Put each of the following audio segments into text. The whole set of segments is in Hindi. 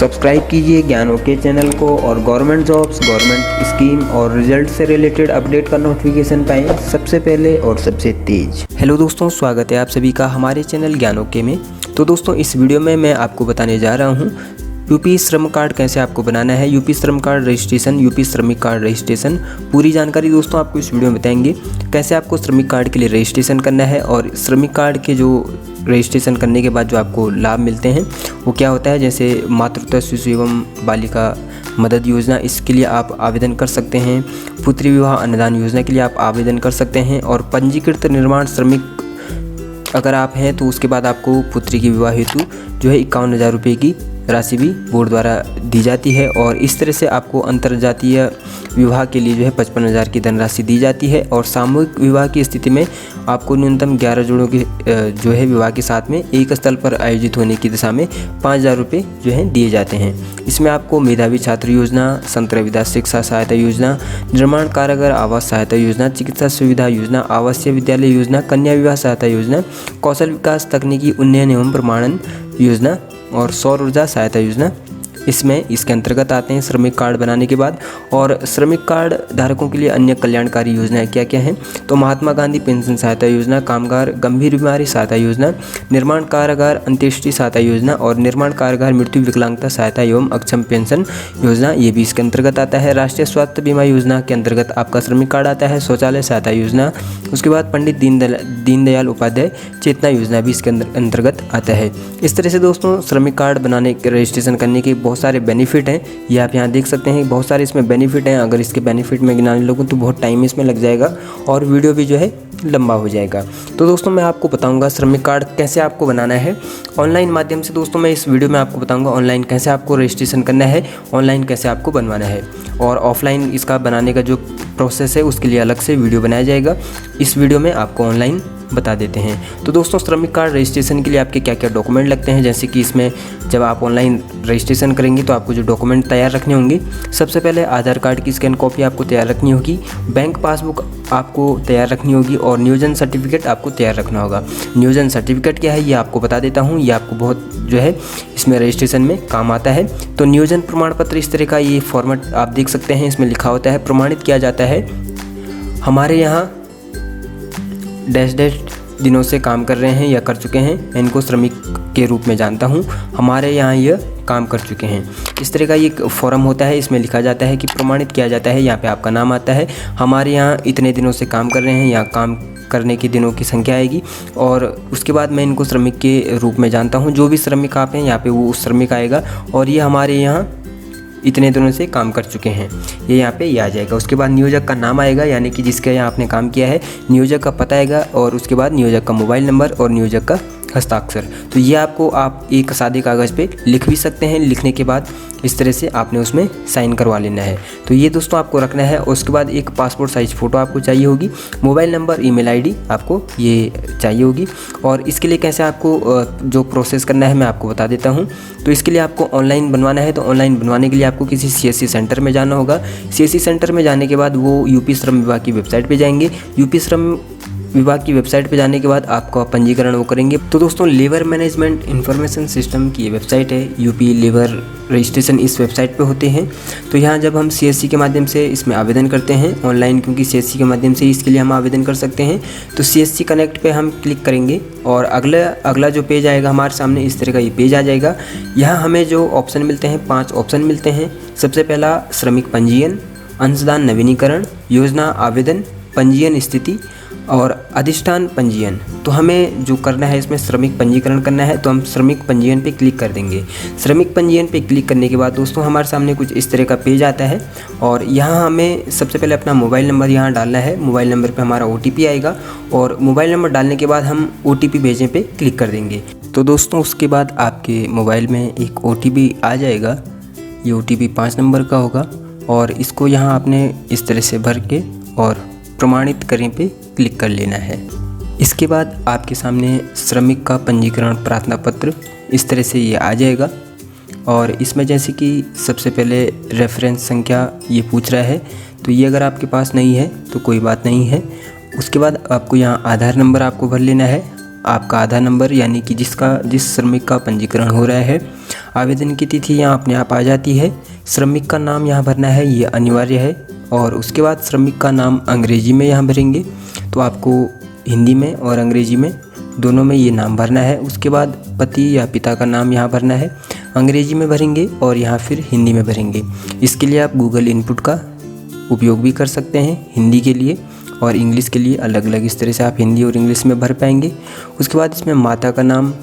सब्सक्राइब कीजिए ज्ञान ओके चैनल को और गवर्नमेंट जॉब्स, गवर्नमेंट स्कीम और रिजल्ट से रिलेटेड अपडेट का नोटिफिकेशन पाएं सबसे पहले और सबसे तेज। हेलो दोस्तों, स्वागत है आप सभी का हमारे चैनल ज्ञान ओके में। तो दोस्तों, इस वीडियो में मैं आपको बताने जा रहा हूँ यूपी श्रम कार्ड कैसे आपको बनाना है, यूपी श्रम कार्ड रजिस्ट्रेशन, यूपी श्रमिक कार्ड रजिस्ट्रेशन। पूरी जानकारी दोस्तों आपको इस वीडियो में बताएंगे। कैसे आपको श्रमिक कार्ड के लिए रजिस्ट्रेशन करना है और श्रमिक कार्ड के जो रजिस्ट्रेशन करने के बाद जो आपको लाभ मिलते हैं वो क्या होता है। जैसे मातृत्व शिशु एवं बालिका मदद योजना, इसके लिए आप आवेदन कर सकते हैं। पुत्री विवाह अनुदान योजना के लिए आप आवेदन कर सकते हैं। और पंजीकृत निर्माण श्रमिक अगर आप हैं तो उसके बाद आपको पुत्री के विवाह हेतु जो है 51,000 रुपये की राशि भी बोर्ड द्वारा दी जाती है। और इस तरह से आपको अंतर्जातीय विवाह के लिए जो है 55,000 की धनराशि दी जाती है। और सामूहिक विवाह की स्थिति में आपको न्यूनतम 11 जोड़ों के जो है विवाह के साथ में एक स्थल पर आयोजित होने की दिशा में 5,000 रुपये जो हैं दिए जाते हैं। इसमें आपको मेधावी छात्र योजना, संत रविदास शिक्षा सहायता योजना, निर्माण कारागार आवास सहायता योजना, चिकित्सा सुविधा योजना, आवासीय विद्यालय योजना, कन्या विवाह सहायता योजना, कौशल विकास तकनीकी उन्नयन एवं प्रमाणन योजना और सौर ऊर्जा सहायता योजना इसके अंतर्गत आते हैं श्रमिक कार्ड बनाने के बाद। और श्रमिक कार्ड धारकों के लिए अन्य कल्याणकारी योजनाएं क्या क्या हैं, तो महात्मा गांधी पेंशन सहायता योजना, कामगार गंभीर बीमारी सहायता योजना, निर्माण कारागार अंत्येष्टि सहायता योजना और निर्माण कारागार मृत्यु विकलांगता सहायता एवं अक्षम पेंशन योजना, ये भी इसके अंतर्गत आता है। राष्ट्रीय स्वास्थ्य बीमा योजना के अंतर्गत आपका श्रमिक कार्ड आता है। शौचालय सहायता योजना, उसके बाद पंडित दीनदयाल उपाध्याय चेतना योजना भी इसके अंतर्गत आता है। इस तरह से दोस्तों श्रमिक कार्ड बनाने के रजिस्ट्रेशन करने के बहुत सारे बेनिफिट हैं, ये आप यहाँ देख सकते हैं। बहुत सारे इसमें बेनिफिट हैं। अगर इसके बेनिफिट में गिनाने लगूँ तो बहुत टाइम इसमें लग जाएगा और वीडियो भी जो है लंबा हो जाएगा। तो दोस्तों मैं आपको बताऊंगा श्रमिक कार्ड कैसे आपको बनाना है ऑनलाइन माध्यम से। दोस्तों मैं इस वीडियो में आपको बताऊंगा ऑनलाइन कैसे आपको रजिस्ट्रेशन करना है, ऑनलाइन कैसे आपको बनवाना है। और ऑफलाइन इसका बनाने का जो प्रोसेस है उसके लिए अलग से वीडियो बनाया जाएगा। इस वीडियो में आपको ऑनलाइन बता देते हैं। तो दोस्तों श्रमिक कार्ड रजिस्ट्रेशन के लिए आपके क्या क्या डॉक्यूमेंट लगते हैं, जैसे कि इसमें जब आप ऑनलाइन रजिस्ट्रेशन करेंगे तो आपको जो डॉक्यूमेंट तैयार रखने होंगे, सबसे पहले आधार कार्ड की स्कैन कॉपी आपको तैयार रखनी होगी, बैंक पासबुक आपको तैयार रखनी होगी और नियोजन सर्टिफिकेट आपको तैयार रखना होगा। नियोजन सर्टिफिकेट क्या है ये आपको बता देता हूँ, ये आपको बहुत जो है इसमें रजिस्ट्रेशन में काम आता है। तो नियोजन प्रमाण पत्र इस तरह का ये फॉर्मेट आप देख सकते हैं, इसमें लिखा होता है प्रमाणित किया जाता है हमारे यहाँ डैश डैश दिनों से काम कर रहे हैं या कर चुके हैं, इनको श्रमिक के रूप में जानता हूँ, हमारे यहाँ यह काम कर चुके हैं। इस तरह का ये फॉर्म होता है, इसमें लिखा जाता है कि प्रमाणित किया जाता है, यहाँ पे आपका नाम आता है, हमारे यहाँ इतने दिनों से काम कर रहे हैं या काम करने के दिनों की संख्या आएगी। और उसके बाद मैं इनको श्रमिक के रूप में जानता हूँ। जो भी श्रमिक आप हैं यहाँ पे वो उस श्रमिक आएगा और ये हमारे यहाँ इतने दिनों से काम कर चुके हैं, ये यहाँ पे आ जाएगा। उसके बाद नियोजक का नाम आएगा, यानी कि जिसके यहाँ आपने काम किया है, नियोजक का पता आएगा और उसके बाद नियोजक का मोबाइल नंबर और नियोजक का हस्ताक्षर। तो ये आपको आप एक सादे कागज़ पे लिख भी सकते हैं। लिखने के बाद इस तरह से आपने उसमें साइन करवा लेना है। तो ये दोस्तों आपको रखना है। उसके बाद एक पासपोर्ट साइज़ फ़ोटो आपको चाहिए होगी, मोबाइल नंबर ईमेल आईडी आपको ये चाहिए होगी। और इसके लिए कैसे आपको जो प्रोसेस करना है मैं आपको बता देता हूँ। तो इसके लिए आपको ऑनलाइन बनवाना है। तो ऑनलाइन बनवाने के लिए आपको किसी CSC सेंटर में जाना होगा। CSC सेंटर में जाने के बाद वो यूपी श्रम विभाग की वेबसाइट पर जाएंगे। यूपी श्रम विभाग की वेबसाइट पे जाने के बाद आपका पंजीकरण वो करेंगे। तो दोस्तों लेबर मैनेजमेंट इंफॉर्मेशन सिस्टम की ये वेबसाइट है, यूपी लेबर रजिस्ट्रेशन इस वेबसाइट पे होते हैं। तो यहाँ जब हम CSC के माध्यम से इसमें आवेदन करते हैं ऑनलाइन, क्योंकि CSC के माध्यम से इसके लिए हम आवेदन कर सकते हैं, तो CSC कनेक्ट पे हम क्लिक करेंगे और अगला जो पेज आएगा हमारे सामने, इस तरह का ये पेज आ जाएगा। यहाँ हमें जो ऑप्शन मिलते हैं 5 ऑप्शन मिलते हैं। सबसे पहला श्रमिक पंजीयन, अंशदान नवीनीकरण, योजना आवेदन, पंजीयन स्थिति और अधिष्ठान पंजीयन। तो हमें जो करना है इसमें श्रमिक पंजीकरण करना है, तो हम श्रमिक पंजीयन पे क्लिक कर देंगे। श्रमिक पंजीयन पे क्लिक करने के बाद दोस्तों हमारे सामने कुछ इस तरह का पेज आता है और यहाँ हमें सबसे पहले अपना मोबाइल नंबर यहाँ डालना है। मोबाइल नंबर पे हमारा OTP आएगा और मोबाइल नंबर डालने के बाद हम OTP भेजने पे क्लिक कर देंगे। तो दोस्तों उसके बाद आपके मोबाइल में एक OTP आ जाएगा। ये OTP 5 नंबर का होगा और इसको यहाँ आपने इस तरह से भर के और प्रमाणित करें पे क्लिक कर लेना है। इसके बाद आपके सामने श्रमिक का पंजीकरण प्रार्थना पत्र इस तरह से ये आ जाएगा। और इसमें जैसे कि सबसे पहले रेफरेंस संख्या ये पूछ रहा है, तो ये अगर आपके पास नहीं है तो कोई बात नहीं है। उसके बाद आपको यहाँ आधार नंबर आपको भर लेना है। आपका आधार नंबर यानी कि जिस श्रमिक का पंजीकरण हो रहा है, आवेदन की तिथि यहाँ अपने आप आ जाती है। श्रमिक का नाम यहाँ भरना है, ये अनिवार्य है। और उसके बाद श्रमिक का नाम अंग्रेजी में यहाँ भरेंगे, तो आपको हिंदी में और अंग्रेजी में दोनों में ये नाम भरना है। उसके बाद पति या पिता का नाम यहाँ भरना है, अंग्रेजी में भरेंगे और यहाँ फिर हिंदी में भरेंगे। इसके लिए आप गूगल इनपुट का उपयोग भी कर सकते हैं, हिंदी के लिए और इंग्लिश के लिए अलग अलग। इस तरह से आप हिंदी और इंग्लिश में भर पाएंगे। उसके बाद इसमें माता का नाम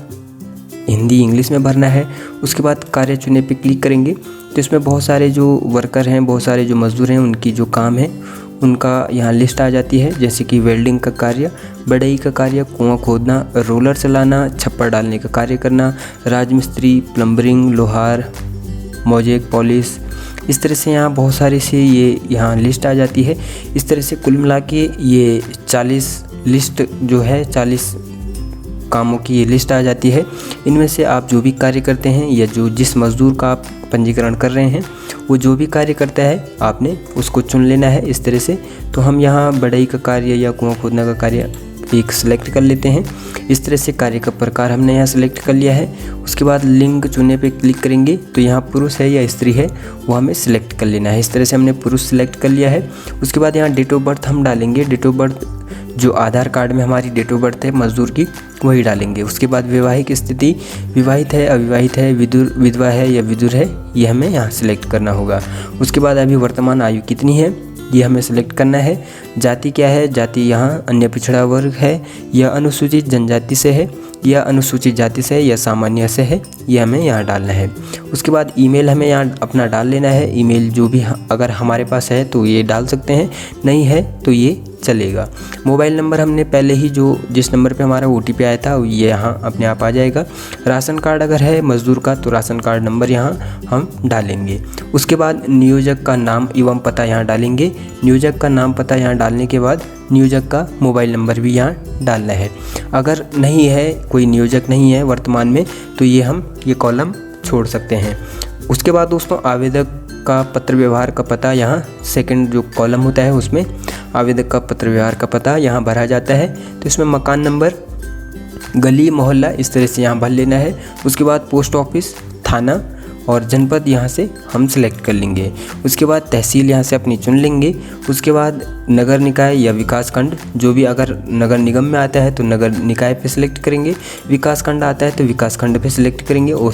हिंदी इंग्लिश में भरना है। उसके बाद कार्य चुने पे क्लिक करेंगे, तो इसमें बहुत सारे जो वर्कर हैं, बहुत सारे जो मजदूर हैं, उनकी जो काम है उनका यहाँ लिस्ट आ जाती है। जैसे कि वेल्डिंग का कार्य, बढ़ई का कार्य, कुआं खोदना, रोलर चलाना, छप्पर डालने का कार्य करना, राजमिस्त्री, प्लम्बरिंग, लोहार, मोजेक, पॉलिश। इस तरह से यहाँ बहुत सारे से ये यहाँ लिस्ट आ जाती है। इस तरह से कुल मिला के ये 40 लिस्ट जो है, 40 कामों की ये लिस्ट आ जाती है। इनमें से आप जो भी कार्य करते हैं या जिस मज़दूर का आप पंजीकरण कर रहे हैं, वो जो भी कार्य करता है आपने उसको चुन लेना है इस तरह से। तो हम यहाँ बढ़ई का कार्य या कुआं खोदने का कार्य एक सिलेक्ट कर लेते हैं। इस तरह से कार्य का प्रकार हमने यहाँ सिलेक्ट कर लिया है। उसके बाद लिंग चुनने पे क्लिक करेंगे, तो यहाँ पुरुष है या स्त्री है वो हमें सिलेक्ट कर लेना है। इस तरह से हमने पुरुष सिलेक्ट कर लिया है। उसके बाद यहाँ डेट ऑफ बर्थ हम डालेंगे। डेट ऑफ बर्थ जो आधार कार्ड में हमारी डेट ऑफ बर्थ है मजदूर की, वही डालेंगे। उसके बाद वैवाहिक स्थिति, विवाहित है, अविवाहित है, विधवा है या विधुर है, ये हमें यहाँ सिलेक्ट करना होगा। उसके बाद अभी वर्तमान आयु कितनी है ये हमें सिलेक्ट करना है। जाति क्या है, जाति यहाँ अन्य पिछड़ा वर्ग है या अनुसूचित जनजाति से है या अनुसूचित जाति से है या सामान्य से है, ये हमें यहाँ डालना है। उसके बाद ईमेल हमें यहाँ अपना डाल लेना है। ईमेल जो भी अगर हमारे पास है तो ये डाल सकते हैं, नहीं है तो ये चलेगा। मोबाइल नंबर हमने पहले ही जिस नंबर पे हमारा OTP आया था ये यहाँ अपने आप आ जाएगा। राशन कार्ड अगर है मज़दूर का तो राशन कार्ड नंबर यहाँ हम डालेंगे। उसके बाद नियोजक का नाम एवं पता यहाँ डालेंगे। नियोजक का नाम पता यहाँ डालने के बाद नियोजक का मोबाइल नंबर भी यहाँ डालना है। अगर नहीं है, कोई नियोजक नहीं है वर्तमान में, तो ये कॉलम छोड़ सकते हैं। उसके बाद दोस्तों आवेदक का पत्र व्यवहार का पता, यहाँ सेकंड जो कॉलम होता है उसमें आवेदक का पत्र व्यवहार का पता यहाँ भरा जाता है। तो इसमें मकान नंबर, गली, मोहल्ला इस तरह से यहाँ भर लेना है। उसके बाद पोस्ट ऑफिस, थाना और जनपद यहाँ से हम सिलेक्ट कर लेंगे। उसके बाद तहसील यहाँ से अपनी चुन लेंगे। उसके बाद नगर निकाय या विकास खंड, जो भी अगर नगर निगम में आता है तो नगर निकाय पे सिलेक्ट करेंगे, विकास खंड आता है तो विकास खंड पे सिलेक्ट करेंगे। और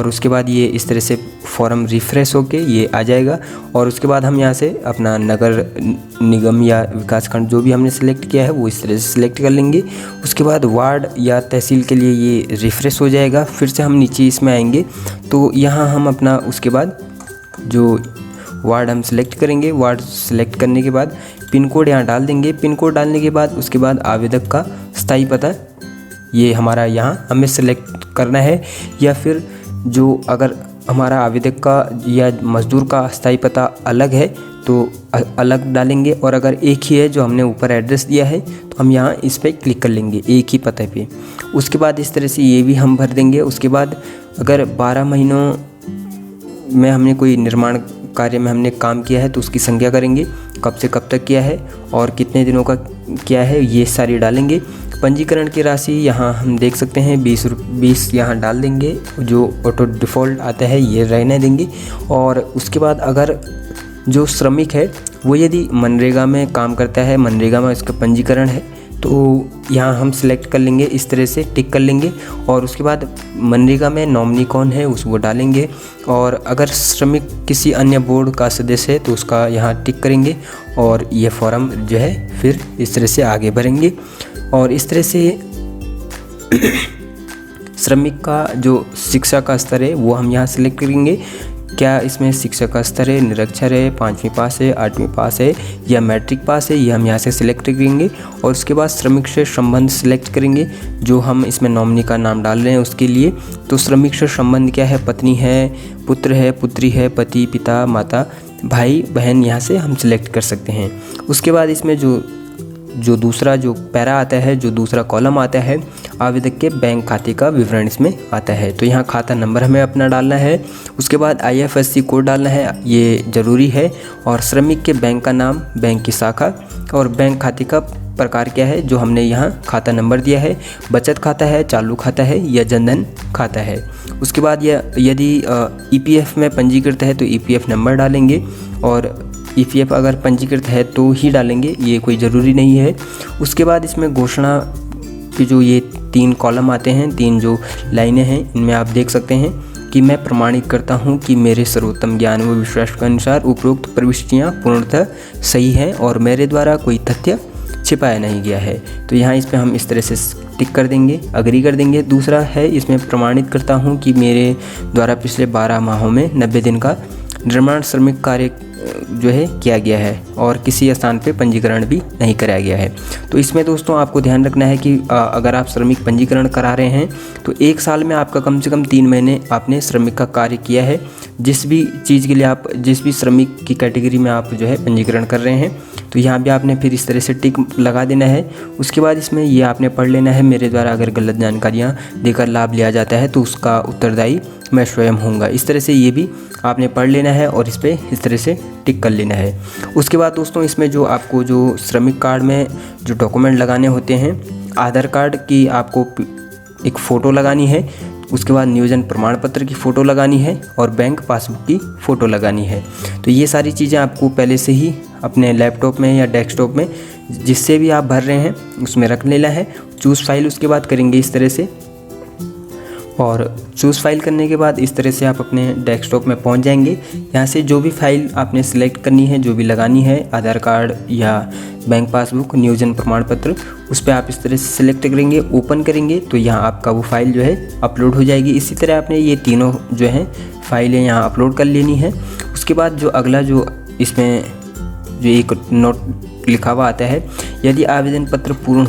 उसके बाद ये इस तरह से फॉर्म रिफ़्रेश होके ये आ जाएगा। और उसके बाद हम यहाँ से अपना नगर निगम या विकास खंड जो भी हमने सिलेक्ट किया है वो इस तरह से सिलेक्ट कर लेंगे। उसके बाद वार्ड या तहसील के लिए ये रिफ़्रेश हो जाएगा। फिर से हम नीचे इसमें आएंगे तो यहाँ हम अपना उसके बाद जो वार्ड हम सिलेक्ट करेंगे, वार्ड सिलेक्ट करने के बाद पिन कोड यहाँ डाल देंगे। पिन कोड डालने के बाद उसके बाद आवेदक का स्थायी पता ये हमारा यहाँ हमें सिलेक्ट करना है, या फिर जो अगर हमारा आवेदक का या मज़दूर का स्थायी पता अलग है तो अलग डालेंगे, और अगर एक ही है जो हमने ऊपर एड्रेस दिया है तो हम यहाँ इस पर क्लिक कर लेंगे एक ही पते पे। उसके बाद इस तरह से ये भी हम भर देंगे। उसके बाद अगर 12 महीनों में हमने कोई निर्माण कार्य में हमने काम किया है तो उसकी संख्या करेंगे, कब से कब तक किया है और कितने दिनों का किया है, ये सारी डालेंगे। पंजीकरण की राशि यहाँ हम देख सकते हैं 20 यहाँ डाल देंगे, जो ऑटो डिफ़ॉल्ट आता है ये रहने देंगे। और उसके बाद अगर जो श्रमिक है वो यदि मनरेगा में काम करता है, मनरेगा में इसका पंजीकरण है, तो यहाँ हम सिलेक्ट कर लेंगे, इस तरह से टिक कर लेंगे। और उसके बाद मनरेगा में नॉमिनी कौन है वो डालेंगे। और अगर श्रमिक किसी अन्य बोर्ड का सदस्य है तो उसका यहाँ टिक करेंगे, और ये फॉर्म जो है फिर इस तरह से आगे भरेंगे। और इस तरह से श्रमिक का जो शिक्षा का स्तर है वो हम यहाँ सिलेक्ट करेंगे। क्या इसमें शिक्षा का स्तर है, निरक्षर है, 5वीं पास है, 8वीं पास है या मैट्रिक पास है, ये हम यहाँ से सिलेक्ट करेंगे। और उसके बाद श्रमिक से संबंध सिलेक्ट करेंगे, जो हम इसमें नॉमिनी का नाम डाल रहे हैं उसके लिए। तो श्रमिक से संबंध क्या है, पत्नी है, पुत्र है, पुत्री है, पति, पिता, माता, भाई, बहन, यहाँ से हम सिलेक्ट कर सकते हैं। उसके बाद इसमें जो जो दूसरा जो पैरा आता है, जो दूसरा कॉलम आता है, आवेदक के बैंक खाते का विवरण इसमें आता है। तो यहाँ खाता नंबर हमें अपना डालना है, उसके बाद IFSC कोड डालना है, ये ज़रूरी है। और श्रमिक के बैंक का नाम, बैंक की शाखा और बैंक खाते का प्रकार क्या है जो हमने यहाँ खाता नंबर दिया है, बचत खाता है, चालू खाता है या जनधन खाता है। उसके बाद यदि EPF में पंजीकृत है तो EPF नंबर डालेंगे, और EPF अगर पंजीकृत है तो ही डालेंगे, ये कोई ज़रूरी नहीं है। उसके बाद इसमें घोषणा की जो ये 3 कॉलम आते हैं, 3 जो लाइनें हैं, इनमें आप देख सकते हैं कि मैं प्रमाणित करता हूं कि मेरे सर्वोत्तम ज्ञान व विश्वास के अनुसार उपरोक्त प्रविष्टियां पूर्णतः सही हैं और मेरे द्वारा कोई तथ्य छिपाया नहीं गया है। तो यहाँ इसमें हम इस तरह से टिक कर देंगे, अग्री कर देंगे। दूसरा है इसमें प्रमाणित करता हूँ कि मेरे द्वारा पिछले 12 माहों में 90 दिन का निर्माण श्रमिक कार्य जो है किया गया है और किसी स्थान पे पंजीकरण भी नहीं कराया गया है। तो इसमें दोस्तों आपको ध्यान रखना है कि अगर आप श्रमिक पंजीकरण करा रहे हैं तो 1 साल में आपका कम से कम 3 महीने आपने श्रमिक का कार्य किया है। जिस भी चीज़ के लिए आप, जिस भी श्रमिक की कैटेगरी में आप जो है पंजीकरण कर रहे हैं, तो यहाँ भी आपने फिर इस तरह से टिक लगा देना है। उसके बाद इसमें ये आपने पढ़ लेना है, मेरे द्वारा अगर गलत जानकारियाँ देकर लाभ लिया जाता है तो उसका उत्तरदायी मैं स्वयं होऊंगा। इस तरह से ये भी आपने पढ़ लेना है और इस पर इस तरह से टिक कर लेना है। उसके बाद दोस्तों इसमें जो आपको जो श्रमिक कार्ड में जो डॉक्यूमेंट लगाने होते हैं, आधार कार्ड की आपको एक फ़ोटो लगानी है, उसके बाद नियोजन प्रमाण पत्र की फ़ोटो लगानी है और बैंक पासबुक की फ़ोटो लगानी है। तो ये सारी चीज़ें आपको पहले से ही अपने लैपटॉप में या डेस्कटॉप में जिससे भी आप भर रहे हैं उसमें रख लेना है। चूज़ फाइल उसके बाद करेंगे इस तरह से, और चूज़ फाइल करने के बाद इस तरह से आप अपने डेस्कटॉप में पहुंच जाएंगे। यहाँ से जो भी फाइल आपने सिलेक्ट करनी है, जो भी लगानी है, आधार कार्ड या बैंक पासबुक, नियोजन प्रमाण पत्र, उस पर आप इस तरह से सिलेक्ट करेंगे, ओपन करेंगे तो यहाँ आपका वो फाइल जो है अपलोड हो जाएगी। इसी तरह आपने ये तीनों जो हैं फाइलें यहाँ अपलोड कर लेनी है। उसके बाद जो अगला जो इसमें जो एक नोट लिखा हुआ आता है, यदि आवेदन पत्र पूर्ण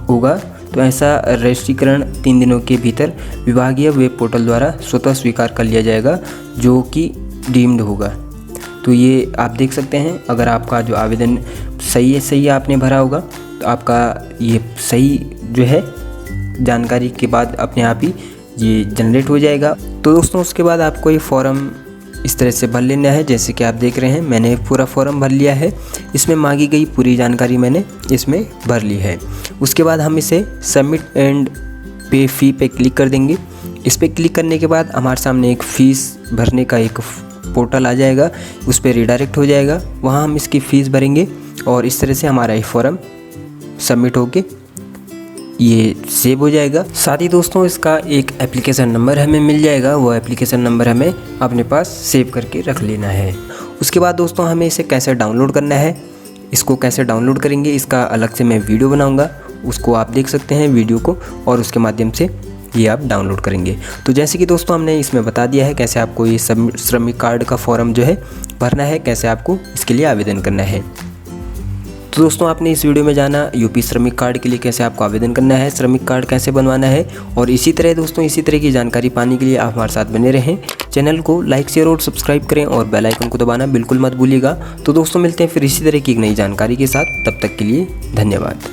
होगा तो ऐसा रजिस्ट्रीकरण 3 दिनों के भीतर विभागीय वेब पोर्टल द्वारा स्वतः स्वीकार कर लिया जाएगा जो कि डीम्ड होगा। तो ये आप देख सकते हैं, अगर आपका जो आवेदन सही आपने भरा होगा तो आपका ये सही जो है जानकारी के बाद अपने आप ही ये जनरेट हो जाएगा। तो दोस्तों उसके बाद आपको ये फॉर्म इस तरह से भर लेना है, जैसे कि आप देख रहे हैं मैंने पूरा फॉर्म भर लिया है। इसमें मांगी गई पूरी जानकारी मैंने इसमें भर ली है। उसके बाद हम इसे सबमिट एंड पे फी पे क्लिक कर देंगे। इस पर क्लिक करने के बाद हमारे सामने एक फ़ीस भरने का एक पोर्टल आ जाएगा, उस पर रिडायरेक्ट हो जाएगा, वहाँ हम इसकी फ़ीस भरेंगे और इस तरह से हमारा ये फॉर्म सबमिट होके ये सेव हो जाएगा। साथ ही दोस्तों इसका एक एप्लीकेशन नंबर हमें मिल जाएगा, वो एप्लीकेशन नंबर हमें अपने पास सेव करके रख लेना है। उसके बाद दोस्तों हमें इसे कैसे डाउनलोड करना है, इसको कैसे डाउनलोड करेंगे इसका अलग से मैं वीडियो बनाऊंगा, उसको आप देख सकते हैं वीडियो को, और उसके माध्यम से ये आप डाउनलोड करेंगे। तो जैसे कि दोस्तों हमने इसमें बता दिया है कैसे आपको ये श्रमिक कार्ड का फॉर्म जो है भरना है, कैसे आपको इसके लिए आवेदन करना है। तो दोस्तों आपने इस वीडियो में जाना यूपी श्रमिक कार्ड के लिए कैसे आपको आवेदन करना है, श्रमिक कार्ड कैसे बनवाना है, और इसी तरह दोस्तों इसी तरह की जानकारी पाने के लिए आप हमारे साथ बने रहें। चैनल को लाइक शेयर और सब्सक्राइब करें और बेल आइकन को दबाना बिल्कुल मत भूलिएगा। तो दोस्तों मिलते हैं फिर इसी तरह की एक नई जानकारी के साथ, तब तक के लिए धन्यवाद।